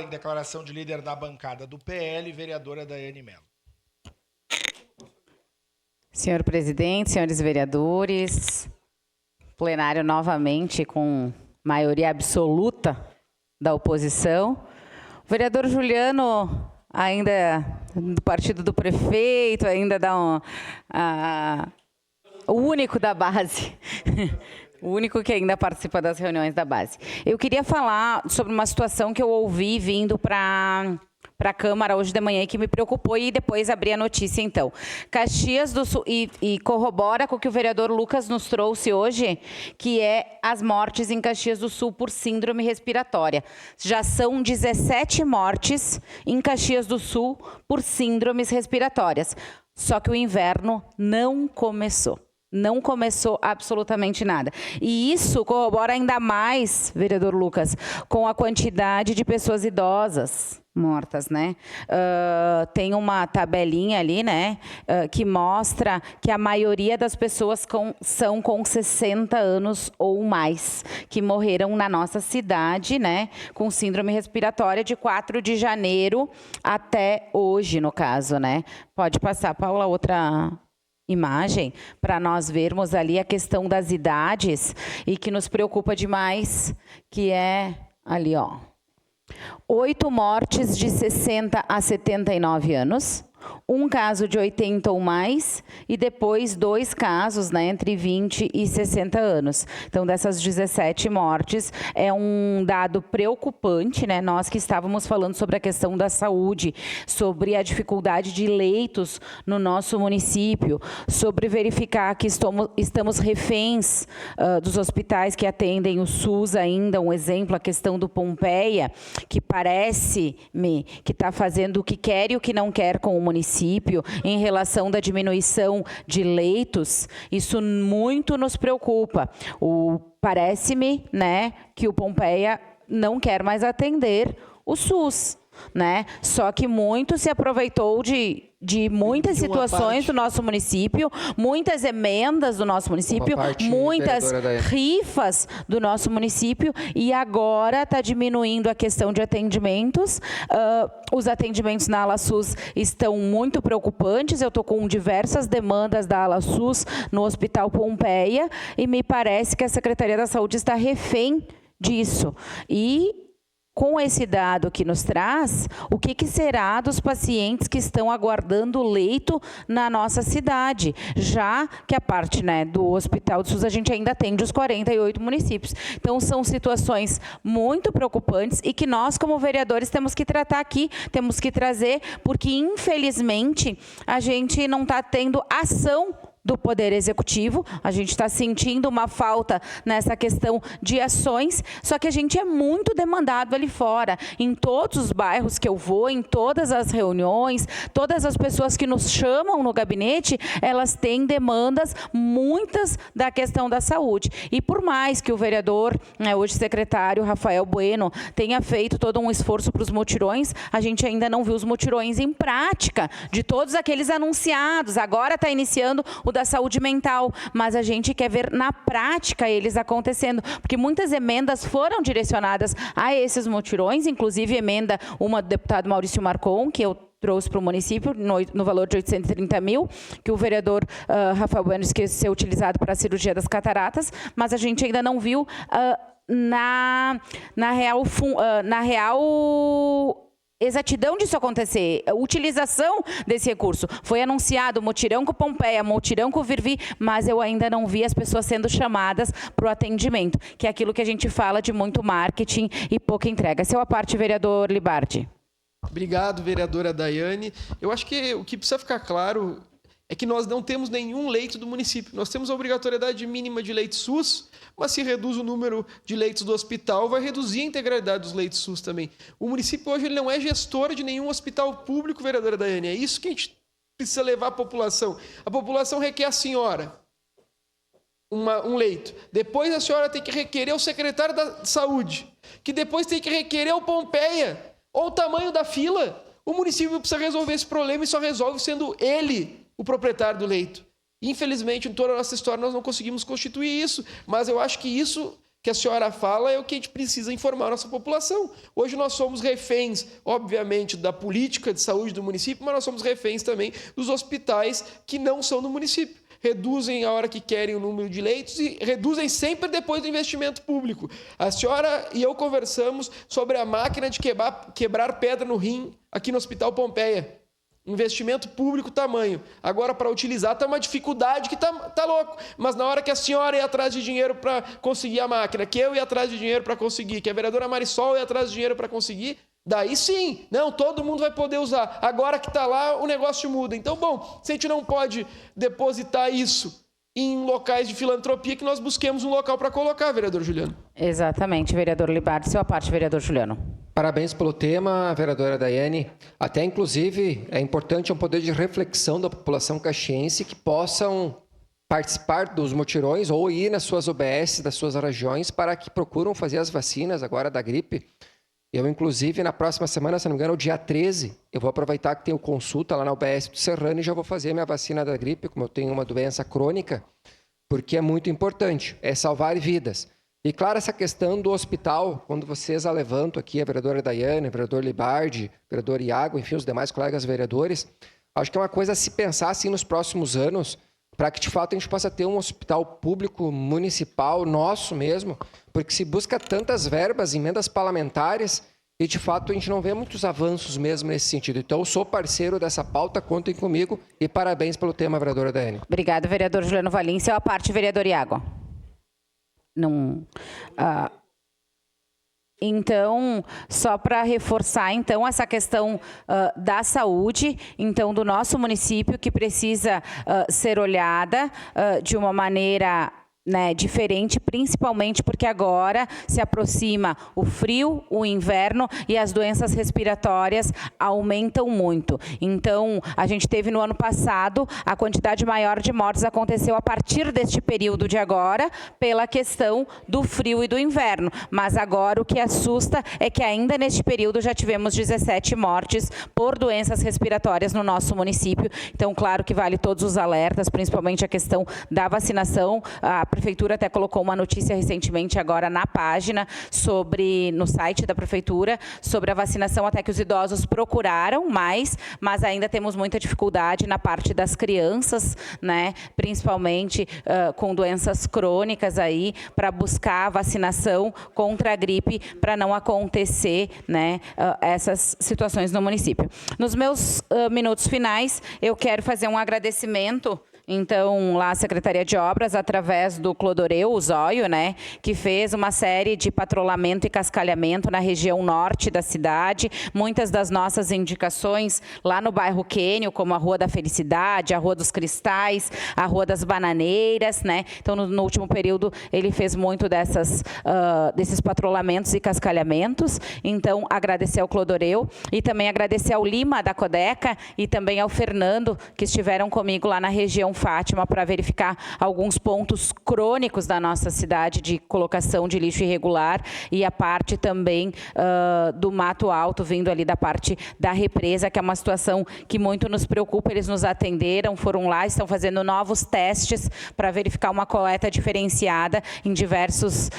Em declaração de líder da bancada do PL, vereadora Daiane Mello. Senhor presidente, senhores vereadores, plenário novamente com maioria absoluta da oposição. O vereador Juliano, ainda do partido do prefeito, ainda dá o único da base. O único que ainda participa das reuniões da base. Eu queria falar sobre uma situação que eu ouvi vindo para a Câmara hoje de manhã e que me preocupou e depois abri a notícia, então. Caxias do Sul, e corrobora com o que o vereador Lucas nos trouxe hoje, que é as mortes em Caxias do Sul por síndrome respiratória. Já são 17 mortes em Caxias do Sul por síndromes respiratórias. Só que o inverno não começou. Não começou absolutamente nada. E isso corrobora ainda mais, vereador Lucas, com a quantidade de pessoas idosas mortas, né? Tem uma tabelinha ali, né, que mostra que a maioria das pessoas são com 60 anos ou mais, que morreram na nossa cidade, né, com síndrome respiratória de 4 de janeiro até hoje, no caso, né? Pode passar, Paula, outra imagem, para nós vermos ali a questão das idades e que nos preocupa demais, que é ali, ó. 8 mortes de 60 a 79 anos, um caso de 80 ou mais, e depois 2 casos, né, entre 20 e 60 anos. Então, dessas 17 mortes, é um dado preocupante, né? Nós que estávamos falando sobre a questão da saúde, sobre a dificuldade de leitos no nosso município, sobre verificar que estamos reféns dos hospitais que atendem o SUS ainda, um exemplo, a questão do Pompeia, que parece-me que está fazendo o que quer e o que não quer com o município em relação da diminuição de leitos. Isso muito nos preocupa. Parece-me, né, que o Pompeia não quer mais atender o SUS, né? Só que muito se aproveitou de muitas situações do nosso município, muitas emendas do nosso município, muitas rifas do nosso município, e agora está diminuindo a questão de atendimentos. Os atendimentos na Ala SUS estão muito preocupantes. Eu estou com diversas demandas da Ala SUS no Hospital Pompeia e me parece que a Secretaria da Saúde está refém disso. E com esse dado que nos traz, o que será dos pacientes que estão aguardando leito na nossa cidade? Já que a parte, né, do Hospital do SUS, a gente ainda atende os 48 municípios. Então, são situações muito preocupantes e que nós, como vereadores, temos que tratar aqui, temos que trazer, porque, infelizmente, a gente não está tendo ação do Poder Executivo. A gente está sentindo uma falta nessa questão de ações, só que a gente é muito demandado ali fora, em todos os bairros que eu vou, em todas as reuniões, todas as pessoas que nos chamam no gabinete, elas têm demandas, muitas da questão da saúde. E por mais que o vereador, né, hoje secretário Rafael Bueno, tenha feito todo um esforço para os mutirões, a gente ainda não viu os mutirões em prática, de todos aqueles anunciados. Agora está iniciando o da saúde mental, mas a gente quer ver na prática eles acontecendo, porque muitas emendas foram direcionadas a esses mutirões, inclusive emenda uma do deputado Maurício Marcon, que eu trouxe para o município, no valor de 830 mil, que o vereador Rafael Bueno esqueceu ser utilizado para a cirurgia das cataratas, mas a gente ainda não viu na real exatidão disso acontecer, a utilização desse recurso. Foi anunciado mutirão com Pompeia, mutirão com Virvi, mas eu ainda não vi as pessoas sendo chamadas para o atendimento, que é aquilo que a gente fala de muito marketing e pouca entrega. Seu a parte, vereador Libardi. Obrigado, vereadora Daiane. Eu acho que o que precisa ficar claro é que nós não temos nenhum leito do município. Nós temos a obrigatoriedade mínima de leitos SUS, mas se reduz o número de leitos do hospital, vai reduzir a integralidade dos leitos SUS também. O município hoje ele não é gestor de nenhum hospital público, vereadora Daiane. É isso que a gente precisa levar à população. A população requer a senhora um leito. Depois a senhora tem que requerer o secretário da saúde, que depois tem que requerer o Pompeia. Olha o tamanho da fila. O município precisa resolver esse problema e só resolve sendo ele o proprietário do leito. Infelizmente, em toda a nossa história, nós não conseguimos constituir isso, mas eu acho que isso que a senhora fala é o que a gente precisa informar a nossa população. Hoje nós somos reféns, obviamente, da política de saúde do município, mas nós somos reféns também dos hospitais que não são do município. Reduzem a hora que querem o número de leitos e reduzem sempre depois do investimento público. A senhora e eu conversamos sobre a máquina de quebrar pedra no rim aqui no Hospital Pompeia. Investimento público tamanho. Agora, para utilizar, está uma dificuldade que tá louco. Mas na hora que a senhora ia atrás de dinheiro para conseguir a máquina, que eu ia atrás de dinheiro para conseguir, que a vereadora Marisol ia atrás de dinheiro para conseguir, daí sim, não, todo mundo vai poder usar. Agora que está lá, o negócio muda. Então, bom, se a gente não pode depositar isso em locais de filantropia, que nós busquemos um local para colocar, vereador Juliano. Exatamente, vereador Libardi. Sua parte, vereador Juliano. Parabéns pelo tema, vereadora Daiane. Até, inclusive, é importante um poder de reflexão da população caxiense que possam participar dos mutirões ou ir nas suas OBS das suas regiões para que procuram fazer as vacinas agora da gripe. Eu, inclusive, na próxima semana, se não me engano, dia 13, eu vou aproveitar que tenho consulta lá na UBS do Serrano e já vou fazer minha vacina da gripe, como eu tenho uma doença crônica, porque é muito importante, é salvar vidas. E, claro, essa questão do hospital, quando vocês a levantam aqui, a vereadora Daiane, o vereador Libardi, o vereador Iago, enfim, os demais colegas vereadores, acho que é uma coisa a se pensar, assim, nos próximos anos, para que, de fato, a gente possa ter um hospital público municipal, nosso mesmo, porque se busca tantas verbas, emendas parlamentares, e, de fato, a gente não vê muitos avanços mesmo nesse sentido. Então, eu sou parceiro dessa pauta, contem comigo, e parabéns pelo tema, vereadora Daiane. Obrigada, vereador Juliano Valim. Seu a parte, vereador Iago. Não... Então, só para reforçar, então, essa questão da saúde, então, do nosso município, que precisa ser olhada de uma maneira, né, diferente, principalmente porque agora se aproxima o frio, o inverno e as doenças respiratórias aumentam muito. Então, a gente teve no ano passado, a quantidade maior de mortes aconteceu a partir deste período de agora, pela questão do frio e do inverno. Mas agora o que assusta é que ainda neste período já tivemos 17 mortes por doenças respiratórias no nosso município. Então, claro que vale todos os alertas, principalmente a questão da vacinação. A Prefeitura até colocou uma notícia recentemente agora na página, no site da Prefeitura, sobre a vacinação, até que os idosos procuraram mais, mas ainda temos muita dificuldade na parte das crianças, né, principalmente com doenças crônicas aí, para buscar a vacinação contra a gripe, para não acontecer, né, essas situações no município. Nos meus minutos finais, eu quero fazer um agradecimento, então, lá a Secretaria de Obras, através do Clodoreu, o Zóio, né, que fez uma série de patrulhamento e cascalhamento na região norte da cidade. Muitas das nossas indicações lá no bairro Quênio, como a Rua da Felicidade, a Rua dos Cristais, a Rua das Bananeiras, né. Então, no último período, ele fez muito desses patrulhamentos e cascalhamentos. Então, agradecer ao Clodoreu e também agradecer ao Lima, da Codeca, e também ao Fernando, que estiveram comigo lá na região Fátima para verificar alguns pontos crônicos da nossa cidade de colocação de lixo irregular e a parte também do Mato Alto, vindo ali da parte da represa, que é uma situação que muito nos preocupa. Eles nos atenderam, foram lá, estão fazendo novos testes para verificar uma coleta diferenciada em diversos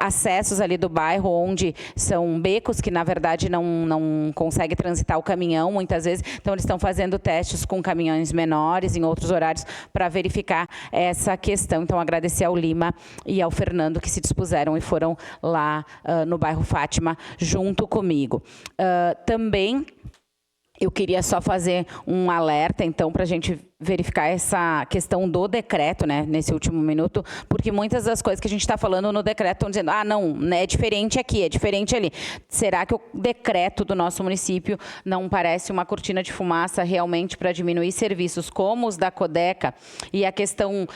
acessos ali do bairro, onde são becos que, na verdade, não consegue transitar o caminhão, muitas vezes. Então, eles estão fazendo testes com caminhões menores, em outros horários, para verificar essa questão. Então, agradecer ao Lima e ao Fernando que se dispuseram e foram lá no bairro Fátima junto comigo. Também eu queria só fazer um alerta, então, para a gente verificar essa questão do decreto, né, nesse último minuto, porque muitas das coisas que a gente está falando no decreto estão dizendo, não, né, é diferente aqui, é diferente ali. Será que o decreto do nosso município não parece uma cortina de fumaça realmente para diminuir serviços como os da Codeca e a questão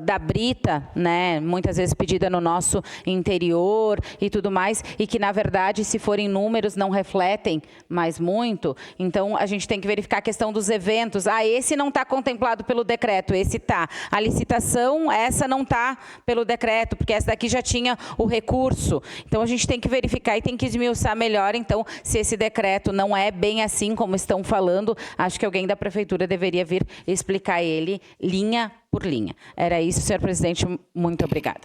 da brita, né, muitas vezes pedida no nosso interior e tudo mais, e que, na verdade, se forem números, não refletem mais muito. Então, a gente tem que verificar a questão dos eventos. Esse não está contemplado pelo decreto, esse está. A licitação, essa não está pelo decreto, porque essa daqui já tinha o recurso. Então, a gente tem que verificar e tem que esmiuçar melhor. Então, se esse decreto não é bem assim como estão falando, acho que alguém da Prefeitura deveria vir explicar ele linha por linha. Era isso, senhor presidente. Muito obrigada.